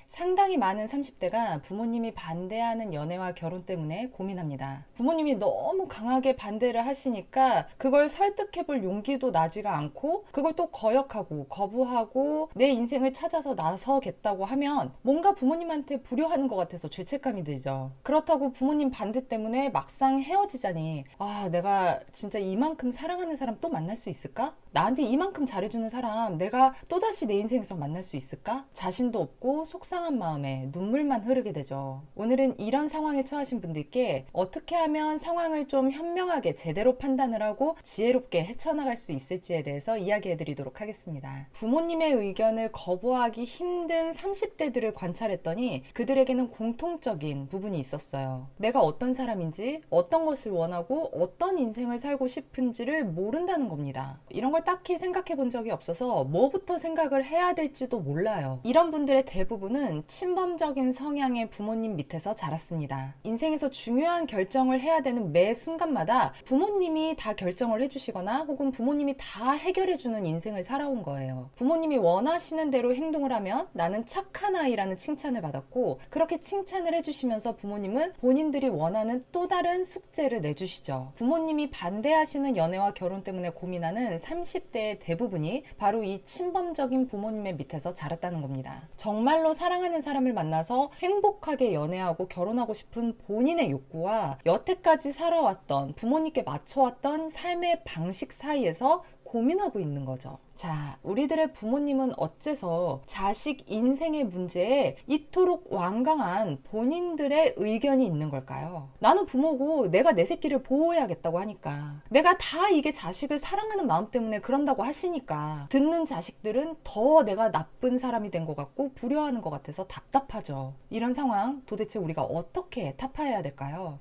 상당히 많은 30대가 부모님이 반대하는 연애와 결혼 때문에 고민합니다. 부모님이 너무 강하게 반대를 하시니까 그걸 설득해 볼 용기도 나지가 않고 그걸 또 거역하고 거부하고 내 인생을 찾아서 나서겠다고 하면 뭔가 부모님한테 불효하는 것 같아서 죄책감이 들죠. 그렇다고 부모님 반대 때문에 막상 헤어지자니 내가 진짜 이만큼 사랑하는 사람 또 만날 수 있을까? 나한테 이만큼 잘해주는 사람 내가 또다시 내 인생에서 만날 수 있을까? 자신도 없고 속상한 마음에 눈물만 흐르게 되죠. 오늘은 이런 상황에 처하신 분들께 어떻게 하면 상황을 좀 현명하게 제대로 판단을 하고 지혜롭게 헤쳐나갈 수 있을지에 대해서 이야기해 드리도록 하겠습니다. 부모님의 의견을 거부하기 힘든 30대들을 관찰했더니 그들에게는 공통적인 부분이 있었어요. 내가 어떤 사람인지, 어떤 것을 원하고 어떤 인생을 살고 싶은지를 모른다는 겁니다. 이런 걸 딱히 생각해 본 적이 없어서 뭐부터 생각을 해야 될지도 몰라요. 이런 분들의 대부분은 친범적인 성향의 부모님 밑에서 자랐습니다. 인생에서 중요한 결정을 해야 되는 매 순간마다 부모님이 다 결정을 해주시거나 혹은 부모님이 다 해결해주는 인생을 살아온 거예요. 부모님이 원하시는 대로 행동을 하면 나는 착한 아이라는 칭찬을 받았고, 그렇게 칭찬을 해주시면서 부모님은 본인들이 원하는 또 다른 숙제를 내주시죠. 부모님이 반대하시는 연애와 결혼 때문에 고민하는 30대의 대부분이 바로 이 친범적인 부모님의 밑에서 자랐다는 겁니다. 정말로 사랑하는 사람을 만나서 행복하게 연애하고 결혼하고 싶은 본인의 욕구와 여태까지 살아왔던 부모님께 맞춰왔던 삶의 방식 사이에서 고민하고 있는 거죠. 자, 우리들의 부모님은 어째서 자식 인생의 문제에 이토록 완강한 본인들의 의견이 있는 걸까요? 나는 부모고 내가 내 새끼를 보호해야겠다고 하니까, 내가 다 이게 자식을 사랑하는 마음 때문에 그런다고 하시니까 듣는 자식들은 더 내가 나쁜 사람이 된 것 같고 불효하는 것 같아서 답답하죠. 이런 상황 도대체 우리가 어떻게 타파해야 될까요?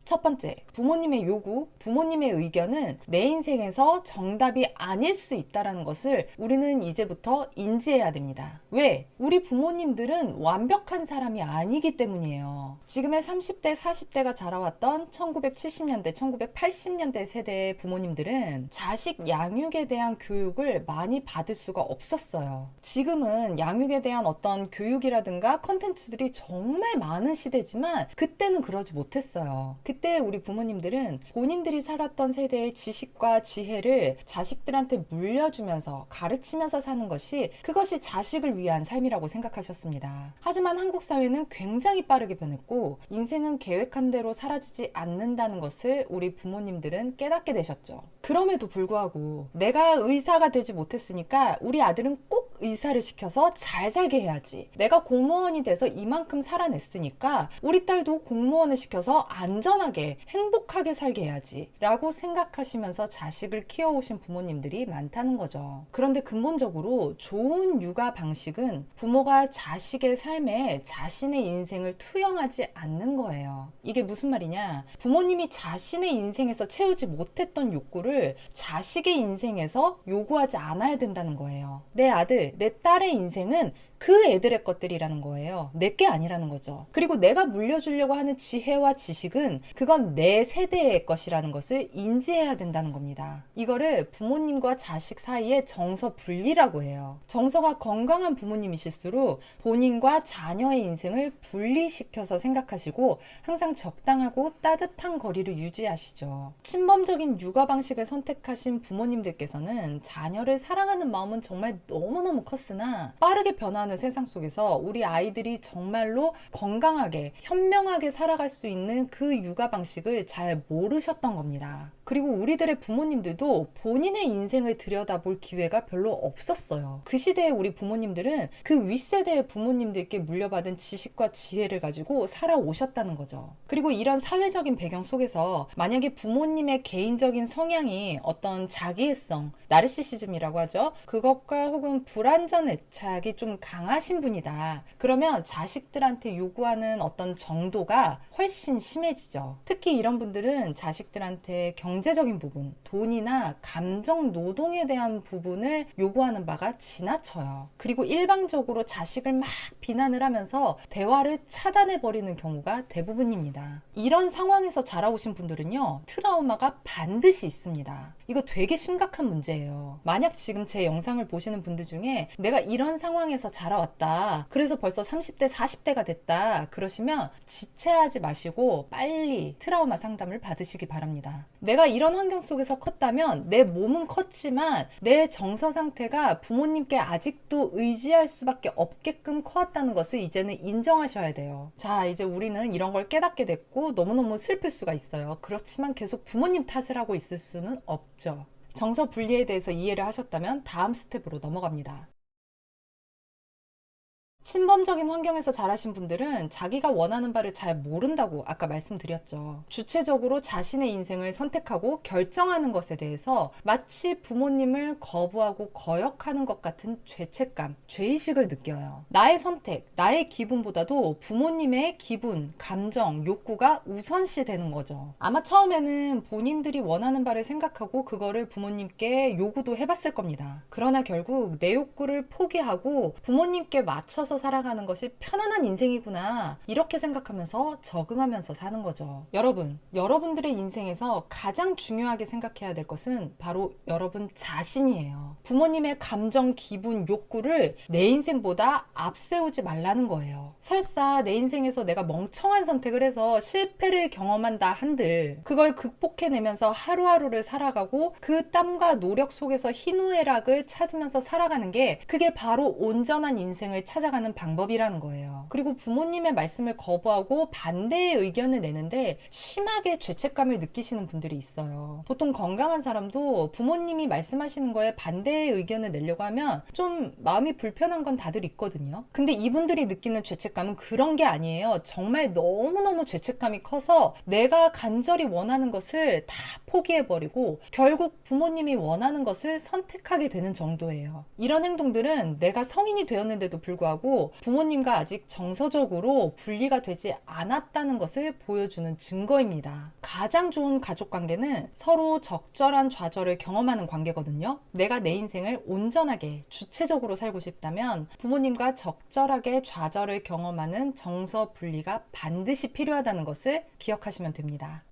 첫 번째, 부모님의 요구, 부모님의 의견은 내 인생에서 정답이 아닐 수 있다는 것을 우리는 이제부터 인지해야 됩니다. 왜? 우리 부모님들은 완벽한 사람이 아니기 때문이에요. 지금의 30대, 40대가 자라왔던 1970년대, 1980년대 세대의 부모님들은 자식 양육에 대한 교육을 많이 받을 수가 없었어요. 지금은 양육에 대한 어떤 교육이라든가 컨텐츠들이 정말 많은 시대지만 그때는 그러지 못했어요. 그때 우리 부모님들은 본인들이 살았던 세대의 지식과 지혜를 자식들한테 물려주면서 가르치면서 사는 것이, 그것이 자식을 위한 삶이라고 생각하셨습니다. 하지만 한국 사회는 굉장히 빠르게 변했고 인생은 계획한 대로 사라지지 않는다는 것을 우리 부모님들은 깨닫게 되셨죠. 그럼에도 불구하고 내가 의사가 되지 못했으니까 우리 아들은 꼭 의사를 시켜서 잘 살게 해야지, 내가 공무원이 돼서 이만큼 살아냈으니까 우리 딸도 공무원을 시켜서 안전하게 행복하게 살게 해야지 라고 생각하시면서 자식을 키워오신 부모님들이 많다는 거죠. 그런데 근본적으로 좋은 육아 방식은 부모가 자식의 삶에 자신의 인생을 투영하지 않는 거예요. 이게 무슨 말이냐, 부모님이 자신의 인생에서 채우지 못했던 욕구를 자식의 인생에서 요구하지 않아야 된다는 거예요. 내 아들, 내 딸의 인생은 그 애들의 것들이라는 거예요. 내 게 아니라는 거죠. 그리고 내가 물려주려고 하는 지혜와 지식은 그건 내 세대의 것이라는 것을 인지해야 된다는 겁니다. 이거를 부모님과 자식 사이의 정서 분리라고 해요. 정서가 건강한 부모님이실수록 본인과 자녀의 인생을 분리시켜서 생각하시고 항상 적당하고 따뜻한 거리를 유지하시죠. 친범적인 육아 방식을 선택하신 부모님들께서는 자녀를 사랑하는 마음은 정말 너무너무 컸으나 빠르게 변화하는 세상 속에서 우리 아이들이 정말로 건강하게 현명하게 살아갈 수 있는 그 육아 방식을 잘 모르셨던 겁니다. 그리고 우리들의 부모님들도 본인의 인생을 들여다볼 기회가 별로 없었어요. 그 시대에 우리 부모님들은 그 윗세대의 부모님들께 물려받은 지식과 지혜를 가지고 살아오셨다는 거죠. 그리고 이런 사회적인 배경 속에서 만약에 부모님의 개인적인 성향이 어떤 자기애성, 나르시시즘이라고 하죠. 그것과 혹은 불완전 애착이 좀 강하신 분이다. 그러면 자식들한테 요구하는 어떤 정도가 훨씬 심해지죠. 특히 이런 분들은 자식들한테 경제적인 부분, 돈이나 감정 노동에 대한 부분을 요구하는 바가 지나쳐요. 그리고 일방적으로 자식을 막 비난을 하면서 대화를 차단해버리는 경우가 대부분입니다. 이런 상황에서 자라오신 분들은요, 트라우마가 반드시 있습니다. 이거 되게 심각한 문제예요. 만약 지금 제 영상을 보시는 분들 중에 내가 이런 상황에서 자라왔다. 그래서 벌써 30대, 40대가 됐다. 그러시면 지체하지 마시고 빨리 트라우마 상담을 받으시기 바랍니다. 내가 이런 환경 속에서 컸다면 내 몸은 컸지만 내 정서 상태가 부모님께 아직도 의지할 수밖에 없게끔 커왔다는 것을 이제는 인정하셔야 돼요. 자, 이제 우리는 이런 걸 깨닫게 됐고 너무너무 슬플 수가 있어요. 그렇지만 계속 부모님 탓을 하고 있을 수는 없죠. 정서 분리에 대해서 이해를 하셨다면 다음 스텝으로 넘어갑니다. 신범적인 환경에서 자라신 분들은 자기가 원하는 바를 잘 모른다고 아까 말씀드렸죠. 주체적으로 자신의 인생을 선택하고 결정하는 것에 대해서 마치 부모님을 거부하고 거역하는 것 같은 죄책감, 죄의식을 느껴요. 나의 선택, 나의 기분보다도 부모님의 기분, 감정, 욕구가 우선시 되는 거죠. 아마 처음에는 본인들이 원하는 바를 생각하고 그거를 부모님께 요구도 해봤을 겁니다. 그러나 결국 내 욕구를 포기하고 부모님께 맞춰서 살아가는 것이 편안한 인생이구나 이렇게 생각하면서 적응하면서 사는 거죠. 여러분들의 인생에서 가장 중요하게 생각해야 될 것은 바로 여러분 자신이에요. 부모님의 감정, 기분, 욕구를 내 인생보다 앞세우지 말라는 거예요. 설사 내 인생에서 내가 멍청한 선택을 해서 실패를 경험한다 한들 그걸 극복해내면서 하루하루를 살아가고 그 땀과 노력 속에서 희노애락을 찾으면서 살아가는 게 그게 바로 온전한 인생을 찾아가는 방법이라는 거예요. 그리고 부모님의 말씀을 거부하고 반대의 의견을 내는데 심하게 죄책감을 느끼시는 분들이 있어요. 보통 건강한 사람도 부모님이 말씀하시는 거에 반대의 의견을 내려고 하면 좀 마음이 불편한 건 다들 있거든요. 근데 이분들이 느끼는 죄책감은 그런 게 아니에요. 정말 너무너무 죄책감이 커서 내가 간절히 원하는 것을 다 포기해버리고 결국 부모님이 원하는 것을 선택하게 되는 정도예요. 이런 행동들은 내가 성인이 되었는데도 불구하고 부모님과 아직 정서적으로 분리가 되지 않았다는 것을 보여주는 증거입니다. 가장 좋은 가족 관계는 서로 적절한 좌절을 경험하는 관계거든요. 내가 내 인생을 온전하게 주체적으로 살고 싶다면 부모님과 적절하게 좌절을 경험하는 정서 분리가 반드시 필요하다는 것을 기억하시면 됩니다.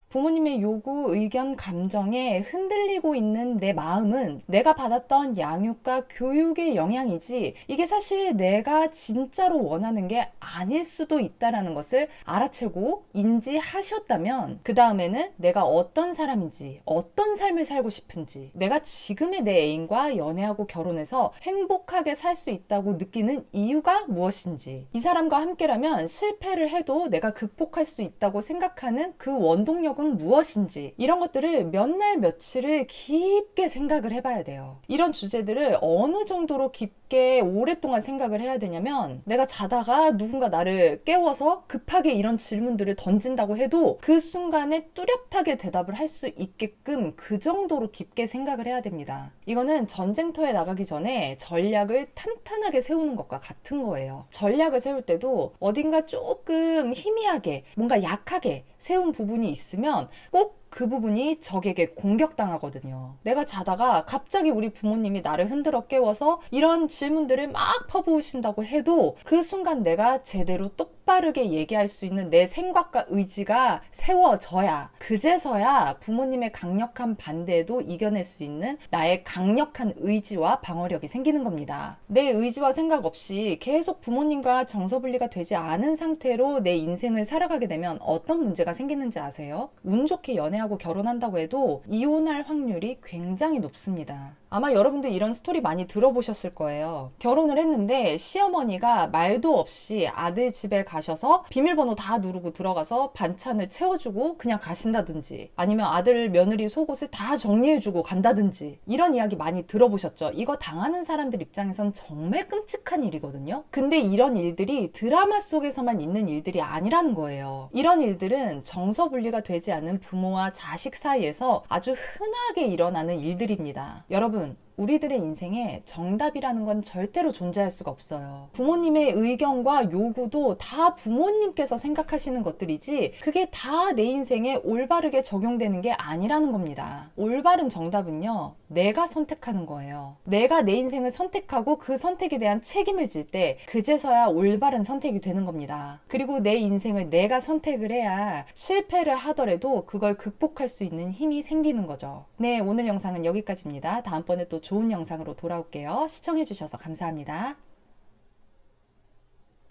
부모님의 요구, 의견, 감정에 흔들리고 있는 내 마음은 내가 받았던 양육과 교육의 영향이지 이게 사실 내가 진짜로 원하는 게 아닐 수도 있다는 것을 알아채고 인지하셨다면 그 다음에는 내가 어떤 사람인지 어떤 삶을 살고 싶은지 내가 지금의 내 애인과 연애하고 결혼해서 행복하게 살 수 있다고 느끼는 이유가 무엇인지 이 사람과 함께라면 실패를 해도 내가 극복할 수 있다고 생각하는 그 원동력은 무엇인지 이런 것들을 몇 날 며칠을 깊게 생각을 해봐야 돼요. 이런 주제들을 어느 정도로 깊게 오랫동안 생각을 해야 되냐면 내가 자다가 누군가 나를 깨워서 급하게 이런 질문들을 던진다고 해도 그 순간에 뚜렷하게 대답을 할 수 있게끔 그 정도로 깊게 생각을 해야 됩니다. 이거는 전쟁터에 나가기 전에 전략을 탄탄하게 세우는 것과 같은 거예요. 전략을 세울 때도 어딘가 조금 희미하게 뭔가 약하게 세운 부분이 있으면 꼭 그 부분이 적에게 공격당하거든요. 내가 자다가 갑자기 우리 부모님이 나를 흔들어 깨워서 이런 질문들을 막 퍼부으신다고 해도 그 순간 내가 제대로 똑바르게 얘기할 수 있는 내 생각과 의지가 세워져야 그제서야 부모님의 강력한 반대에도 이겨낼 수 있는 나의 강력한 의지와 방어력이 생기는 겁니다. 내 의지와 생각 없이 계속 부모님과 정서분리가 되지 않은 상태로 내 인생을 살아가게 되면 어떤 문제가 생기는지 아세요? 운 좋게 연애하고 결혼한다고 해도 이혼할 확률이 굉장히 높습니다. 아마 여러분들 이런 스토리 많이 들어보셨을 거예요. 결혼을 했는데 시어머니가 말도 없이 아들 집에 가셔서 비밀번호 다 누르고 들어가서 반찬을 채워주고 그냥 가신다든지 아니면 아들 며느리 속옷을 다 정리해주고 간다든지 이런 이야기 많이 들어보셨죠? 이거 당하는 사람들 입장에선 정말 끔찍한 일이거든요. 근데 이런 일들이 드라마 속에서만 있는 일들이 아니라는 거예요. 이런 일들은 정서분리가 되지 않은 부모와 자식 사이에서 아주 흔하게 일어나는 일들입니다. 여러분 우리들의 인생에 정답이라는 건 절대로 존재할 수가 없어요. 부모님의 의견과 요구도 다 부모님께서 생각하시는 것들이지 그게 다 내 인생에 올바르게 적용되는 게 아니라는 겁니다. 올바른 정답은요, 내가 선택하는 거예요. 내가 내 인생을 선택하고 그 선택에 대한 책임을 질 때 그제서야 올바른 선택이 되는 겁니다. 그리고 내 인생을 내가 선택을 해야 실패를 하더라도 그걸 극복할 수 있는 힘이 생기는 거죠. 네, 오늘 영상은 여기까지입니다. 다음번에 또 좋은 영상으로 돌아올게요. 시청해주셔서 감사합니다.